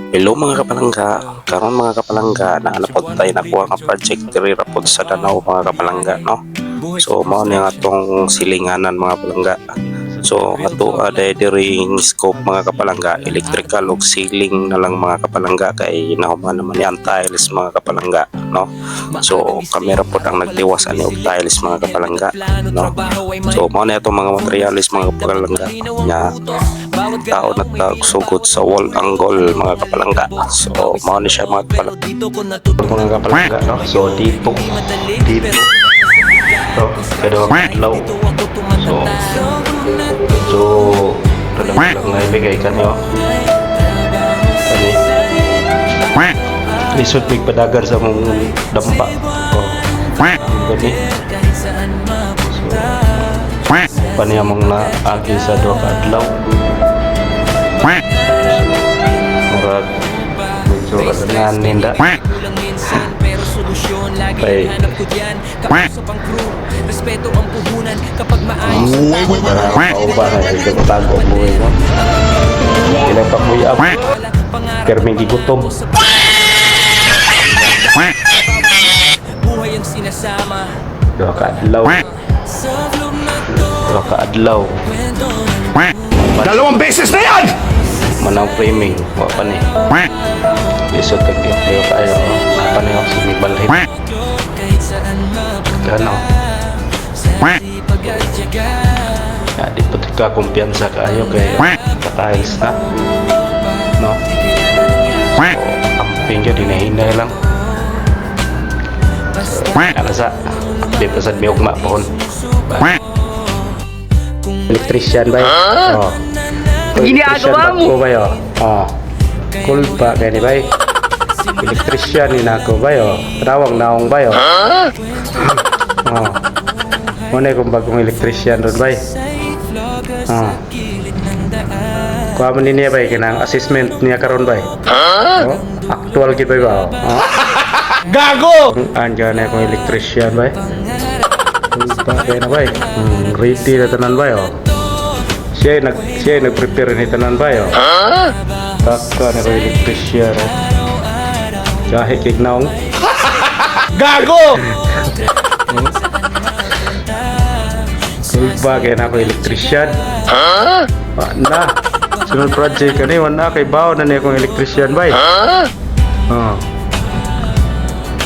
Hello mga kapalangga, karon mga kapalangga na napod tayo nakuha nga project diri ra pod sa Danau mga kapalangga no. So mao ni nga atong silinganan mga kapalangga. So ato diri scope mga kapalangga, electrical ug ceiling na lang mga kapalangga kay nahuman naman yan tiles mga kapalangga no. So kamera pod ang nagtiwas ani og tiles mga kapalangga no. So mao ni atong mga materials mga kapalangga nya tao nagsugot sa wall angle mga kapalangga. So mao ni siya mga kapalangga no. So dito so kada low so lang na ibigay kanyo kani lisod mig padagar sa mong dampa gani so paniya mong naagi sa duha ka adlaw murag medyo kadanan ninda ay respeto ang puhunan kapag maayos pauba na ito tago mo mo ilang pakuy up perming gigutom buhay ang sinasama duha ka adlaw dalawang beses na yan manang framing wa pa ni isot tagyo kayo pa ni ako sumibalhit gano ya di ka kumpiyansa kayo kay ka-tiles na no so, amping ka dinahinay lang ano sa update pa sa biyok mapon electrician ba oh ginagawa mo ba yo oh cool pa kaya ni ba electrician ni nako ba yo tawag naong ba yo oh muna kung bagong electrician ron bay kuha mo niya bay kinang assessment niya karon bay actual kita ba gago andyan na kung electrician bay kaya na bay ready na tanan bay siya nag-prepare ni tanan bay taka na kung electrician jahe kik naong gago bagay na ako electrician na sunod project ka na na kay bao na niya akong electrician bay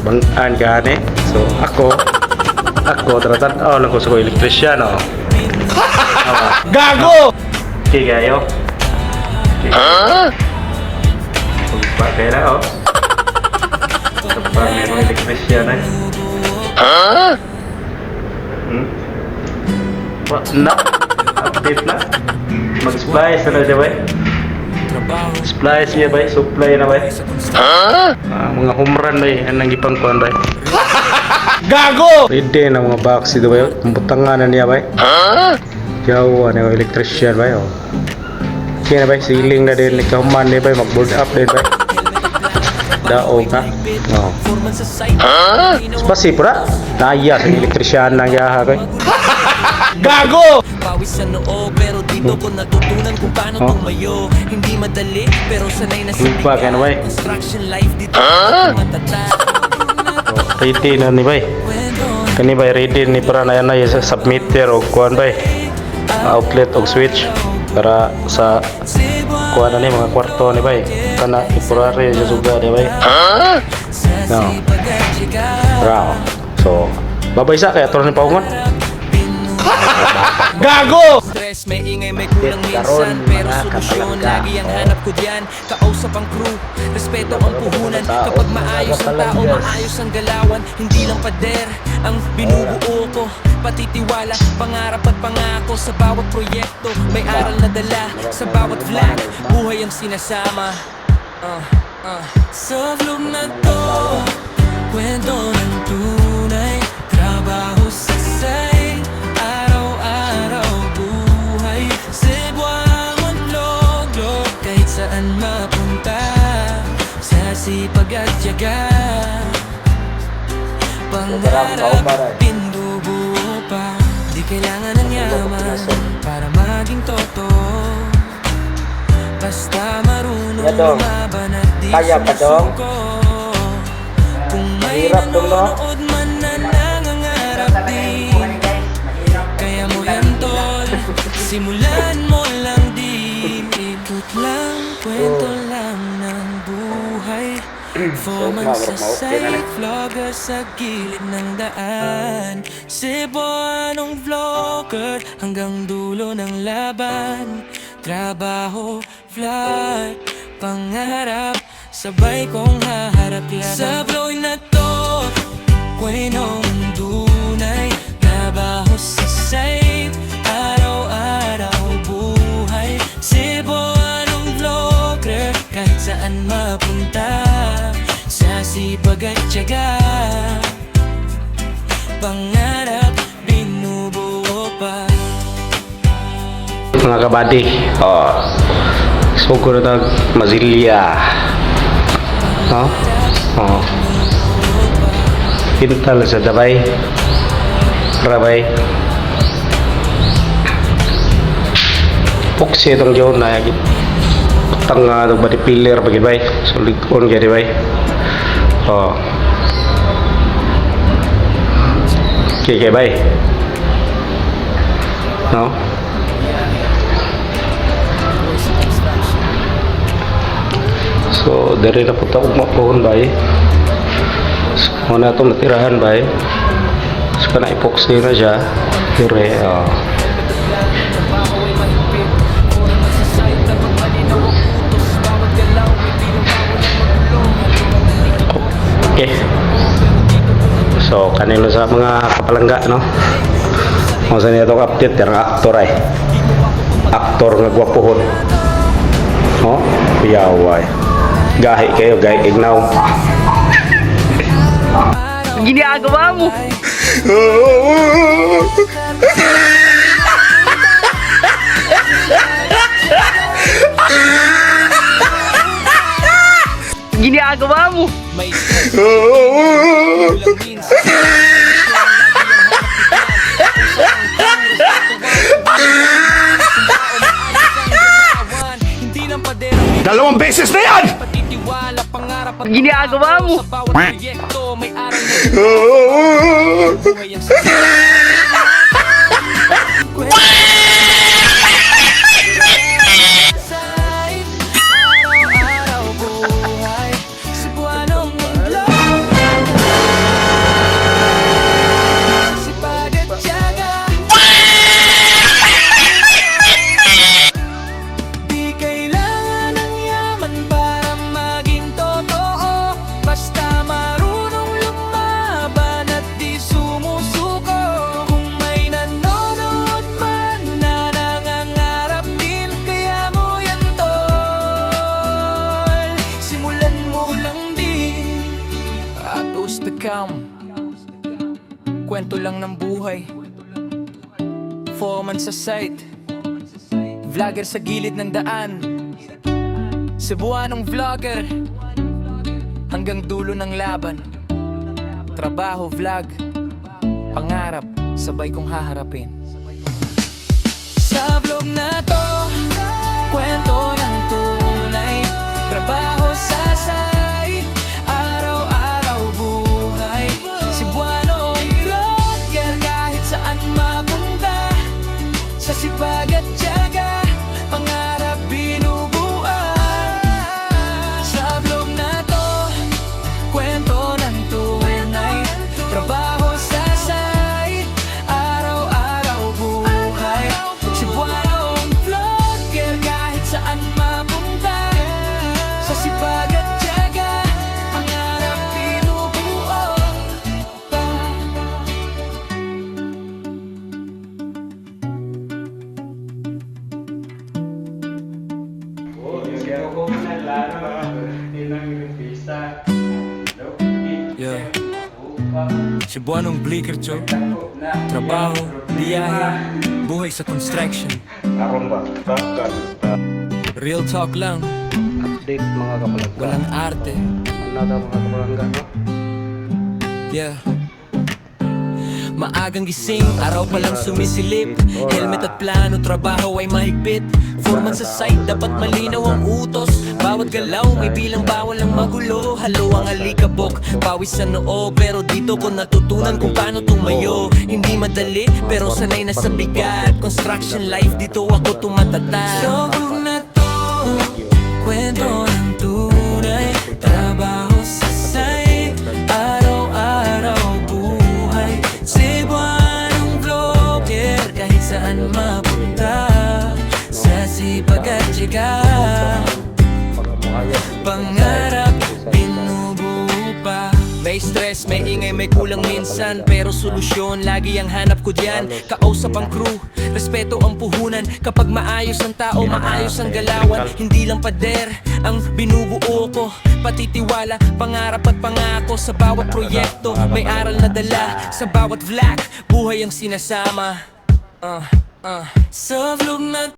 bangaan ka ni so ako tratan lang ko sa electrician gago okay kayo bagay na bagay akong electrician na update na mag-splice na siya bay splice niya bay supply na bay mga humran bay anong ipangkuhan bay gago ready na mga box ito bay kumbutangan na niya bay jawa na yung electrician bay kaya na bay ceiling na din ikahuman niya bay mag-board up din bay daog na spasi pura naya sa electrician na yaha bay gago! Pawis sa noo pero dito ko natutunan kung paano tumayo. Hindi madali pero sanay na sa construction life dito matatag. Ready na ni bay. Kani bay ready ni para na yan sa submitter o kuan bay. Outlet o switch para sa kuan na ni mga kwarto ni bay. Kana temporary sa suga ni bay. No. Bravo. So, babay sa kaya turon ni paungon. Gago! Stress, may ingay, may kulang minsan pero solusyon, lagi ang hanap ko diyan. Kausap ang crew, respeto ang puhunan. Kapag maayos ang tao, maayos ang galawan. Hindi lang pader ang binubuo ko, pati tiwala, pangarap at pangako. Sa bawat proyekto, may aral na dala. Sa bawat vlog, buhay ang sinasama. Sa vlog na to, kwento ng tunay, trabaho sa side, araw-araw buhay, Cebuano loglo, kahit saan mapunta, sa sipag at tiyaga, pangarap pinubuo pa, di kailangan ng yaman para maging totoo. Basta marunong lumaban at Kaya pa dong. Mahirap dong, no? Kaya mo yan tol, simulan mo lang din. Ikot lang, kwento lang ng buhay. Foreman sa site, vlogger sa gilid ng daan. Cebuanong vlogger hanggang dulo ng laban. Trabaho, vlog, pangarap, sabay kong haharap laban. Sa vlog na to, kwenong dunay. Trabaho sa site, araw-araw buhay. Cebuanong vlogger, kahit saan mapunta. Sa sipag at tiyaga, pangarap binubuo pa. Mga kabady, sugo na tag Mazilya, pintal sa Dabay, Rabay, puksi itong John na tanga itong body pillar bagi bay, sulit on jadi bay. Okay bay, no? So dari na punta ko mapuhon bay. So muna itong natirahan bay. So kana epoxy na siya. Dire okay. So kanino sa mga kapalangga, no? Kung saan itong update yung aktor ay aktor nga gwapuhon, no? Piyaway gahi kayo, gahi ignaw. Ginagawa mo. Ginagawa mo. Dalawang beses na yan! Ginagawa mo. Kwento lang ng buhay. Foreman sa site, vlogger sa gilid ng daan. Cebuanong vlogger hanggang dulo ng laban. Trabaho, vlog, pangarap, sabay kong haharapin. Sa vlog na to, kwento ng tunay. Trabaho sa site, araw-araw buhay. Cebuanong vlogger kahit saan mapunta. Sa sipag at tiyaga, pangarap binubuan. Sa vlog na to, kwento ng tunay. Trabaho sa site, araw-araw buhay. Cebuanong vlogger kahit saan mapunta. Sa sipag at tiyaga, pangarap binubuo pa. Yeah. Cebuanong Blicker Cho. Trabaho, biyahe, buhay sa construction. Aron ba? Bakal. Real talk lang, Update mga kapalangga. walang arte. Ano daw mga kapalangga, no? Yeah. Maagang gising, araw pa lang sumisilip. Helmet at plano, trabaho ay mahigpit. foreman sa site, dapat malinaw ang utos. Bawat galaw may bilang bawal ang magulo. Halo ang alikabok, pawis sa noo. Pero dito ko natutunan kung paano tumayo. Hindi madali, pero sanay na sa bigat. Construction life, dito ako tumatatag. Sobrang na to, kwento ng tunay. Trabaho sa site, araw-araw buhay. Cebuanong vlogger, kahit saan mapunta. Sa sipag at tiyaga, pangarap binubuo pa. May stress, may ingay, may kulang minsan, pero solusyon lagi ang hanap ko diyan. Kausap ang crew, respeto ang puhunan. Kapag maayos ang tao, maayos ang galawan. Hindi lang pader ang binubuo ko, pati tiwala, pangarap at pangako. Sa bawat proyekto, may aral na dala. Sa bawat vlog, buhay ang sinasama. Sa vlog na